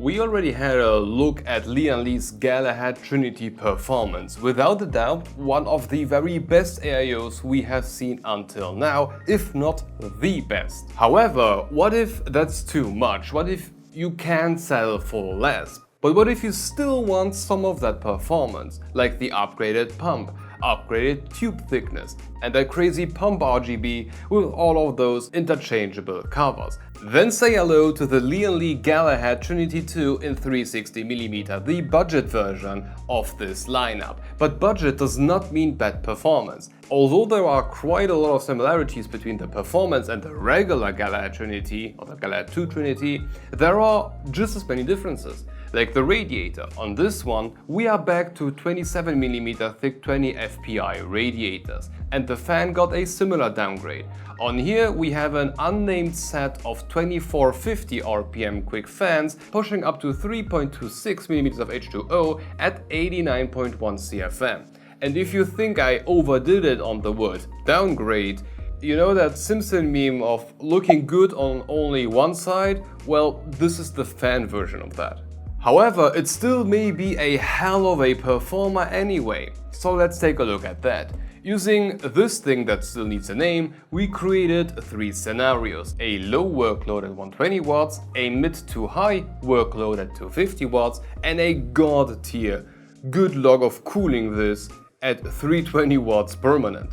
We already had a look at Lian's Galahad Trinity performance. Without a doubt, one of the very best AIOs we have seen until now, if not the best. However, what if that's too much? What if you can sell for less? But what if you still want some of that performance, like the upgraded pump, upgraded tube thickness, and that crazy pump RGB with all of those interchangeable covers? Then say hello to the Lian Galahad Trinity 2 in 360mm, the budget version of this lineup. But budget does not mean bad performance. Although there are quite a lot of similarities between the performance and the regular Galahad Trinity, or the Galahad 2 Trinity, there are just as many differences. Like the radiator. On this one, we are back to 27mm thick 20 FPI radiators, and the fan got a similar downgrade. On here we have an unnamed set of 2450 RPM quick fans pushing up to 3.26mm of H2O at 89.1 CFM. And if you think I overdid it on the word downgrade, you know that Simpson meme of looking good on only one side? Well, this is the fan version of that. However, it still may be a hell of a performer anyway, so let's take a look at that. Using this thing that still needs a name, we created three scenarios: a low workload at 120 watts, a mid to high workload at 250 watts, and a god tier good log of cooling this at 320 watts permanent.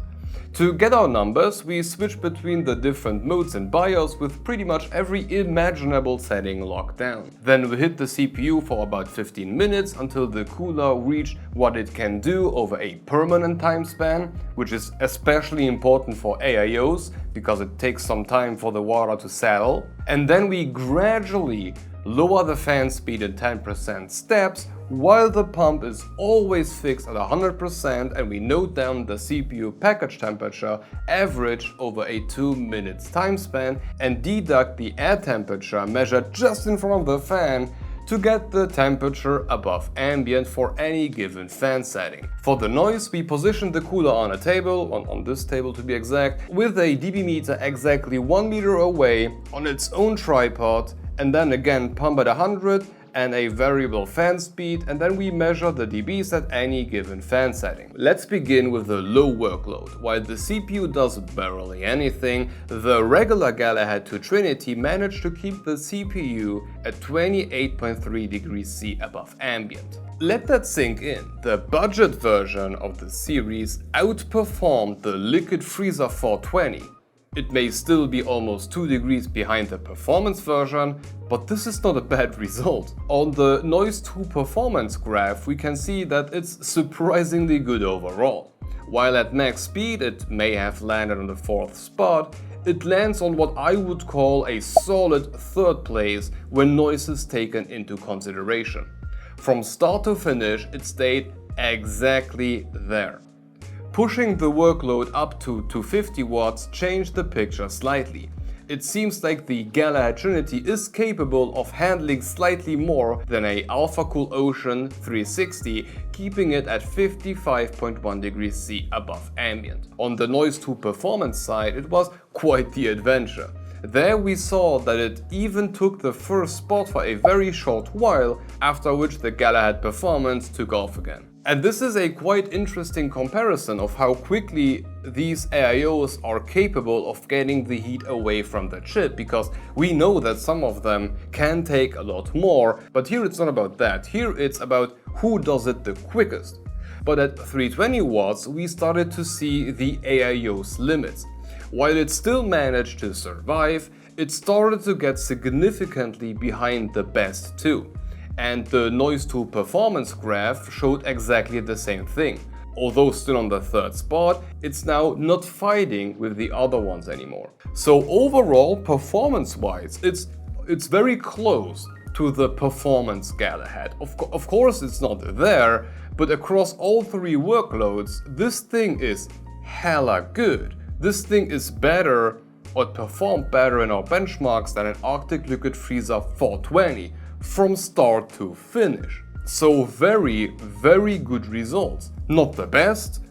To get our numbers, we switched between the different modes in BIOS with pretty much every imaginable setting locked down. Then we hit the CPU for about 15 minutes until the cooler reached what it can do over a permanent time span, which is especially important for AIOs because it takes some time for the water to settle. And then we gradually lower the fan speed in 10% steps, while the pump is always fixed at 100%, and we note down the CPU package temperature average over a 2 minutes time span and deduct the air temperature measured just in front of the fan to get the temperature above ambient for any given fan setting. For the noise, we positioned the cooler on a table, on this table to be exact, with a dB meter exactly 1 meter away on its own tripod, and then again pump at 100 and a variable fan speed, and then we measure the dBs at any given fan setting. Let's begin with the low workload. While the CPU does barely anything, the regular Galahad 2 Trinity managed to keep the CPU at 28.3 degrees C above ambient. Let that sink in. The budget version of the series outperformed the Liquid Freezer 420. It may still be almost 2 degrees behind the performance version, but this is not a bad result. On the Noise 2 performance graph, we can see that it's surprisingly good overall. While at max speed it may have landed on the 4th spot, it lands on what I would call a solid 3rd place when noise is taken into consideration. From start to finish, it stayed exactly there. Pushing the workload up to 250 watts changed the picture slightly. It seems like the Galahad Trinity is capable of handling slightly more than a AlphaCool Ocean 360, keeping it at 55.1 degrees C above ambient. On the Noise 2 performance side, it was quite the adventure. There we saw that it even took the 1st spot for a very short while, after which the Galahad performance took off again. And this is a quite interesting comparison of how quickly these AIOs are capable of getting the heat away from the chip, because we know that some of them can take a lot more, but here it's not about that. Here it's about who does it the quickest. But at 320 watts we started to see the AIO's limits. While it still managed to survive, it started to get significantly behind the best too. And the Noise 2 performance graph showed exactly the same thing. Although still on the 3rd spot, it's now not fighting with the other ones anymore. So overall, performance-wise, it's very close to the performance Galahad. Of course it's not there, but across all 3 workloads, this thing is hella good. This thing is better, or performed better in our benchmarks than an Arctic Liquid Freezer 420. From start to finish. So very, very good results. Not the best,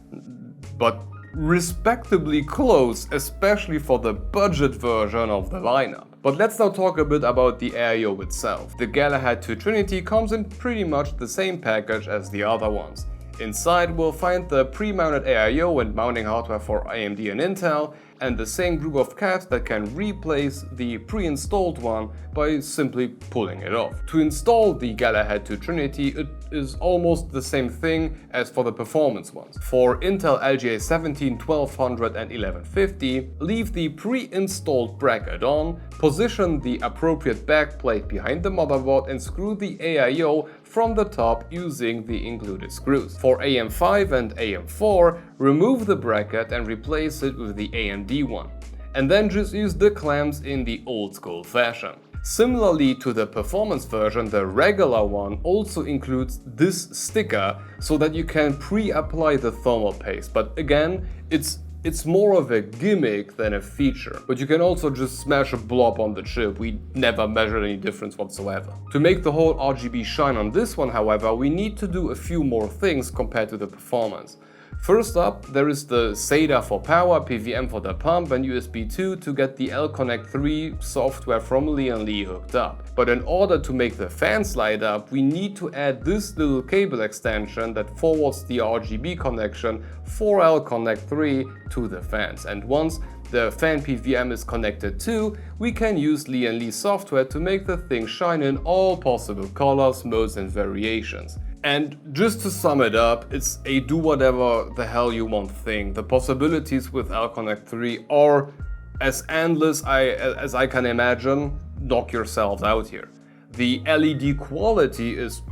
but respectably close, especially for the budget version of the lineup. But let's now talk a bit about the AIO itself. The Galahad 2 Trinity comes in pretty much the same package as the other ones. Inside we'll find the pre-mounted AIO and mounting hardware for AMD and Intel, and the same group of cabs that can replace the pre-installed one by simply pulling it off. To install the Galahad 2 Trinity, it is almost the same thing as for the performance ones. For Intel LGA 17, 1200 and 1150, leave the pre-installed bracket on, position the appropriate backplate behind the motherboard and screw the AIO from the top using the included screws. For AM5 and AM4, remove the bracket and replace it with the AMD one, and then just use the clamps in the old school fashion. Similarly to the performance version, the regular one also includes this sticker so that you can pre-apply the thermal paste, but again, it's more of a gimmick than a feature. But you can also just smash a blob on the chip. We never measured any difference whatsoever. To make the whole RGB shine on this one, however, we need to do a few more things compared to the performance. First up, there is the SATA for power, PWM for the pump, and USB 2 to get the L-Connect 3 software from Lian hooked up. But in order to make the fans light up, we need to add this little cable extension that forwards the RGB connection for L-Connect 3 to the fans. And once the fan PWM is connected too, we can use Lian software to make the thing shine in all possible colors, modes and variations. And just to sum it up, it's a do whatever the hell you want thing. The possibilities with L-Connect 3 are as endless as I can imagine. Knock yourselves out here. The LED quality is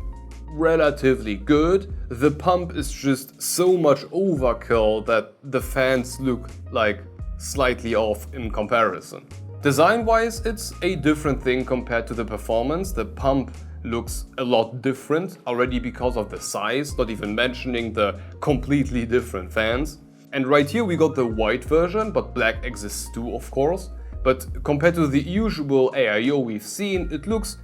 relatively good. The pump is just so much overkill that the fans look like slightly off in comparison. Design-wise, it's a different thing compared to the performance. The pump looks a lot different already because of the size, not even mentioning the completely different fans. And right here we got the white version, but black exists too, of course. But compared to the usual AIO we've seen, it looks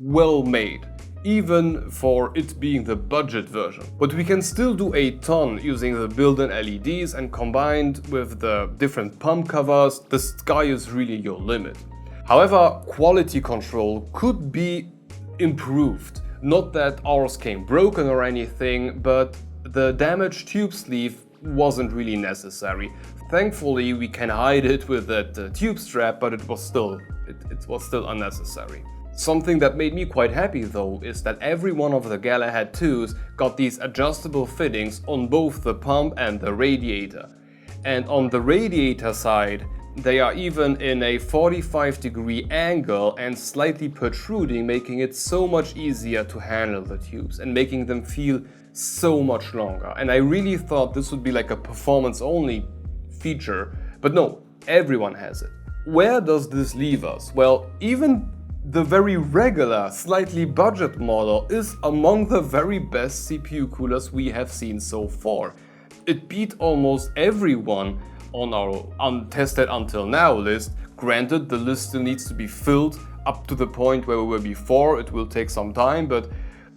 well made, even for it being the budget version. But we can still do a ton using the built-in LEDs, and combined with the different pump covers, the sky is really your limit. However, quality control could be improved. Not that ours came broken or anything, but the damaged tube sleeve wasn't really necessary. Thankfully, we can hide it with that tube strap, but it was still unnecessary. Something that made me quite happy though is that every one of the Galahad 2s got these adjustable fittings on both the pump and the radiator. And on the radiator side, they are even in a 45-degree angle and slightly protruding, making it so much easier to handle the tubes and making them feel so much longer. And I really thought this would be like a performance-only feature, but no, everyone has it. Where does this leave us? Well, even the very regular, slightly budget model is among the very best CPU coolers we have seen so far. It beat almost everyone on our untested until now list. Granted, the list still needs to be filled up to the point where we were before. It will take some time, but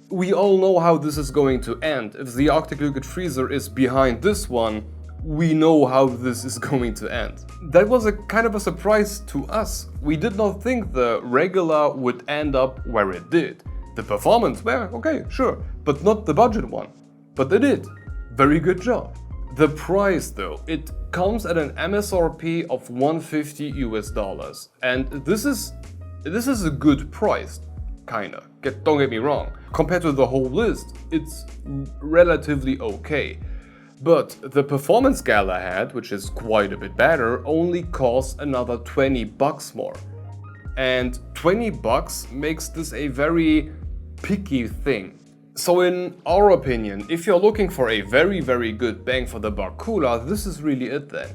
we all know how this is going to end. If the Arctic Liquid Freezer is behind this one, we know how this is going to end. That was a kind of a surprise to us. We did not think the regular would end up where it did. The performance, well, okay, sure, but not the budget one. But it did. Very good job. The price though, it comes at an MSRP of $150 US, and this is a good price, kinda. Don't get me wrong. Compared to the whole list, it's relatively okay. But the performance Galahad, which is quite a bit better, only costs another $20 more. And $20 makes this a very picky thing. So in our opinion, if you're looking for a very good bang for the buck cooler, this is really it then.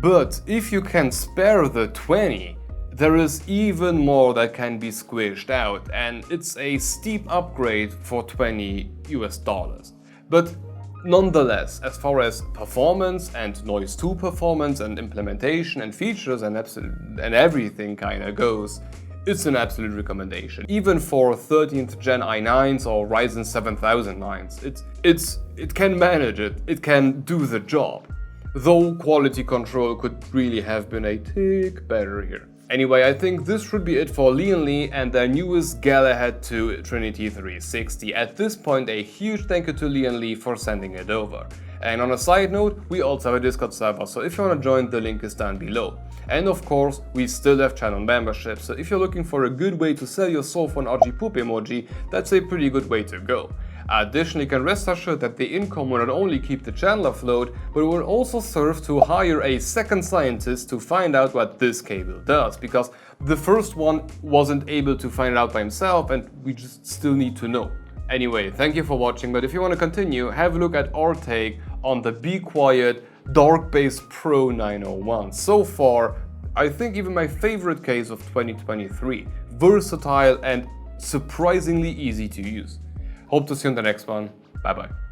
But if you can spare the 20, there is even more that can be squished out, and it's a steep upgrade for $20 US. But nonetheless, as far as performance and Noise 2 performance and implementation and features and everything kinda goes, it's an absolute recommendation. Even for 13th Gen i9s or Ryzen 7009s, it can manage it, it can do the job. Though quality control could really have been a tick better here. Anyway, I think this should be it for Lian and their newest Galahad to Trinity 360. At this point, a huge thank you to Lian for sending it over. And on a side note, we also have a Discord server, so if you want to join, the link is down below. And of course, we still have channel membership, so if you're looking for a good way to sell your soul for an OG poop emoji, that's a pretty good way to go. Additionally, you can rest assured that the income will not only keep the channel afloat, but it will also serve to hire a second scientist to find out what this cable does, because the first one wasn't able to find it out by himself and we just still need to know. Anyway, thank you for watching, but if you want to continue, have a look at our take on the Be Quiet Dark Base Pro 901. So far, I think even my favorite case of 2023. Versatile and surprisingly easy to use. Hope to see you in the next one. Bye bye.